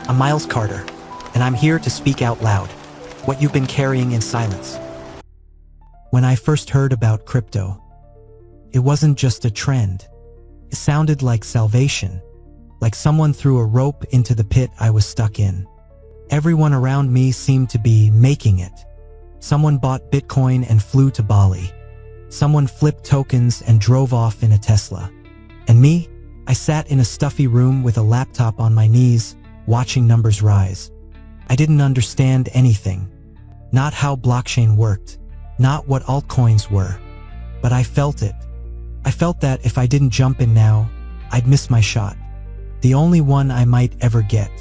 I'm Miles Carter, and I'm here to speak out loud what you've been carrying in silence. When I first heard about crypto, it wasn't just a trend. It sounded like salvation, like someone threw a rope into the pit I was stuck in. Everyone around me seemed to be making it. Someone bought Bitcoin and flew to Bali. Someone flipped tokens and drove off in a Tesla. And me? I sat in a stuffy room with a laptop on my knees, watching numbers rise. I didn't understand anything. Not how blockchain worked, not what altcoins were. But I felt it. I felt that if I didn't jump in now, I'd miss my shot. The only one I might ever get.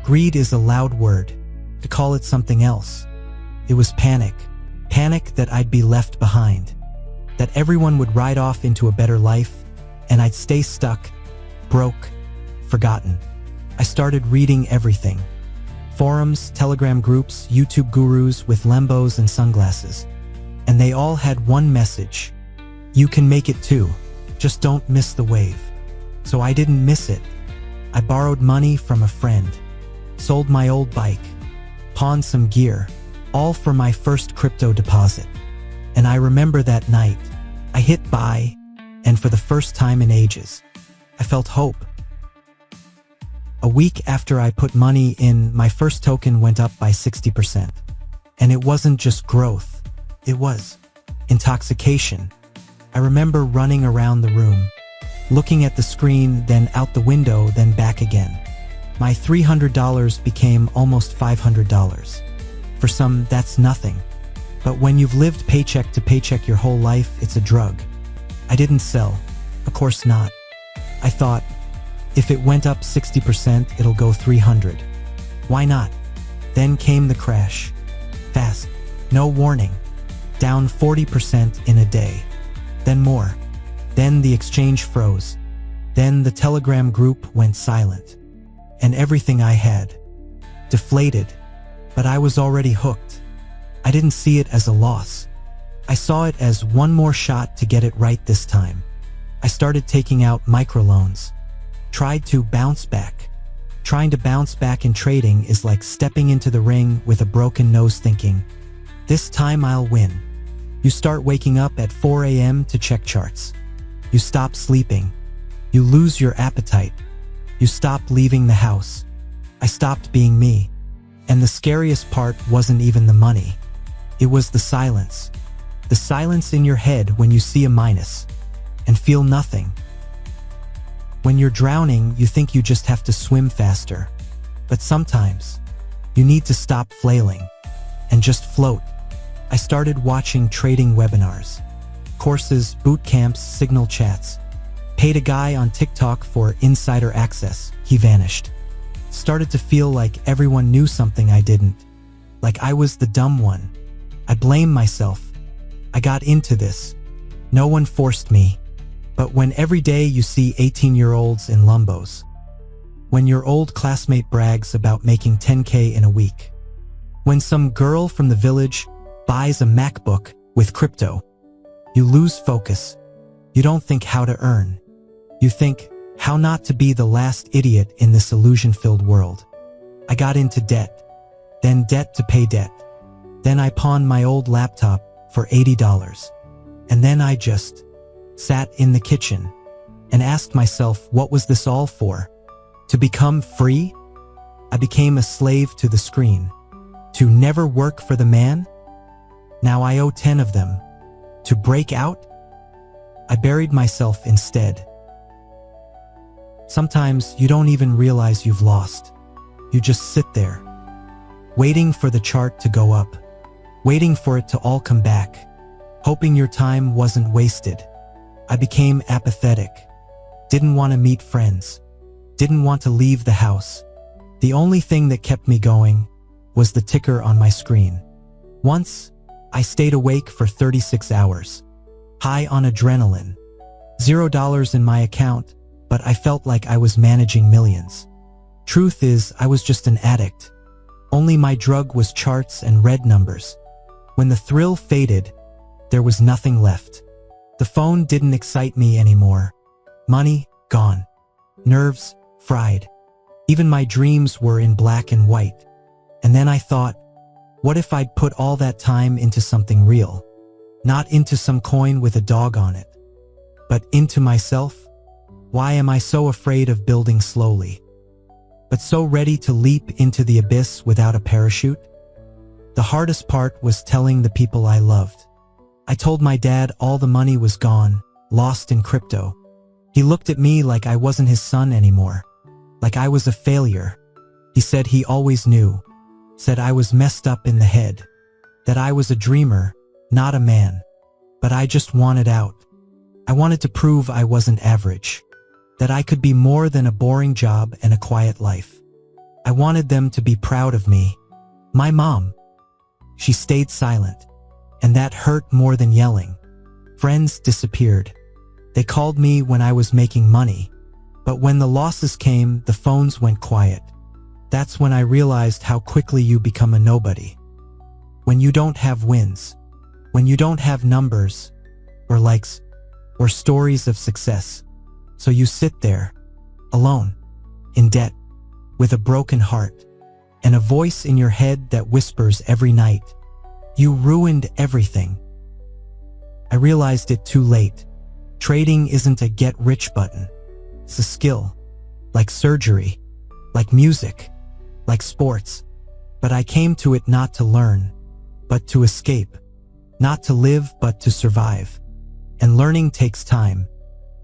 Greed is a loud word. To call it something else. It was panic. Panic that I'd be left behind. That everyone would ride off into a better life, and I'd stay stuck, broke, forgotten. I started reading everything. Forums, Telegram groups, YouTube gurus with Lembos and sunglasses. And they all had one message. You can make it too. Just don't miss the wave. So I didn't miss it. I borrowed money from a friend. Sold my old bike. Pawned some gear. All for my first crypto deposit. And I remember that night. I hit buy, and for the first time in ages, I felt hope. A week after I put money in, my first token went up by 60%. And it wasn't just growth. It was intoxication. I remember running around the room, looking at the screen, then out the window, then back again. My $300 became almost $500. For some, that's nothing. But when you've lived paycheck to paycheck your whole life, it's a drug. I didn't sell. Of course not. I thought, if it went up 60%, it'll go 300. Why not? Then came the crash. Fast. No warning. Down 40% in a day. Then more. Then the exchange froze. Then the Telegram group went silent. And everything I had. Deflated. But I was already hooked. I didn't see it as a loss. I saw it as one more shot to get it right this time. I started taking out microloans. Tried to bounce back. Trying to bounce back in trading is like stepping into the ring with a broken nose thinking, this time I'll win. You start waking up at 4 a.m. to check charts. You stop sleeping. You lose your appetite. You stop leaving the house. I stopped being me. And the scariest part wasn't even the money. It was the silence. The silence in your head when you see a minus and feel nothing. When you're drowning, you think you just have to swim faster. But sometimes, you need to stop flailing and just float. I started watching trading webinars, courses, boot camps, signal chats. Paid a guy on TikTok for insider access. He vanished. Started to feel like everyone knew something I didn't. Like I was the dumb one. I blame myself. I got into this. No one forced me. But when every day you see 18-year-olds in Lumbos, when your old classmate brags about making 10K in a week, when some girl from the village buys a MacBook with crypto, you lose focus. You don't think how to earn. You think how not to be the last idiot in this illusion-filled world. I got into debt, then debt to pay debt. Then I pawned my old laptop for $80. And then I just sat in the kitchen and asked myself, what was this all for? To become free? I became a slave to the screen. To never work for the man? Now I owe 10 of them. To break out? I buried myself instead. Sometimes you don't even realize you've lost. You just sit there, waiting for the chart to go up, waiting for it to all come back, hoping your time wasn't wasted. I became apathetic, didn't want to meet friends, didn't want to leave the house. The only thing that kept me going was the ticker on my screen. Once, I stayed awake for 36 hours, high on adrenaline, $0 in my account, but I felt like I was managing millions. Truth is, I was just an addict. Only my drug was charts and red numbers. When the thrill faded, there was nothing left. The phone didn't excite me anymore. Money, gone. Nerves, fried. Even my dreams were in black and white. And then I thought, what if I'd put all that time into something real? Not into some coin with a dog on it, but into myself? Why am I so afraid of building slowly, but so ready to leap into the abyss without a parachute? The hardest part was telling the people I loved. I told my dad all the money was gone, lost in crypto. He looked at me like I wasn't his son anymore, like I was a failure. He said he always knew, said I was messed up in the head, that I was a dreamer, not a man. But I just wanted out. I wanted to prove I wasn't average, that I could be more than a boring job and a quiet life. I wanted them to be proud of me. My mom, she stayed silent, and that hurt more than yelling. Friends disappeared. They called me when I was making money, but when the losses came, the phones went quiet. That's when I realized how quickly you become a nobody. When you don't have wins, when you don't have numbers, or likes, or stories of success. So you sit there, alone, in debt, with a broken heart, and a voice in your head that whispers every night, "You ruined everything." I realized it too late. Trading isn't a get-rich button. It's a skill, like surgery, like music, like sports. But I came to it not to learn, but to escape. Not to live, but to survive. And learning takes time,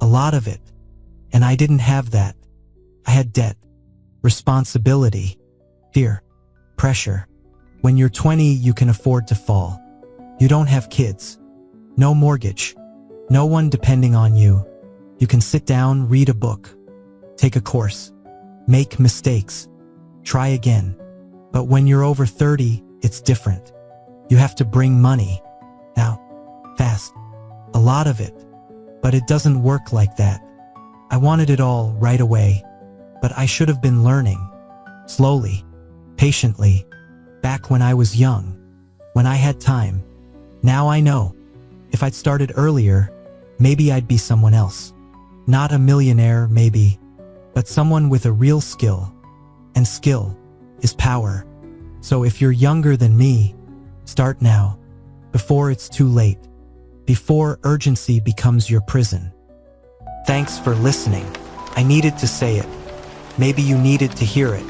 a lot of it. And I didn't have that. I had debt, responsibility, fear, pressure. When you're 20, you can afford to fall. You don't have kids, no mortgage, no one depending on you. You can sit down, read a book, take a course, make mistakes, try again. But when you're over 30, it's different. You have to bring money. Now, fast. A lot of it. But it doesn't work like that. I wanted it all right away. But I should have been learning. Slowly. Patiently. Back when I was young. When I had time. Now I know. If I'd started earlier, maybe I'd be someone else. Not a millionaire, maybe. But someone with a real skill. And skill is power. So if you're younger than me, start now. Before it's too late. Before urgency becomes your prison. Thanks for listening. I needed to say it. Maybe you needed to hear it.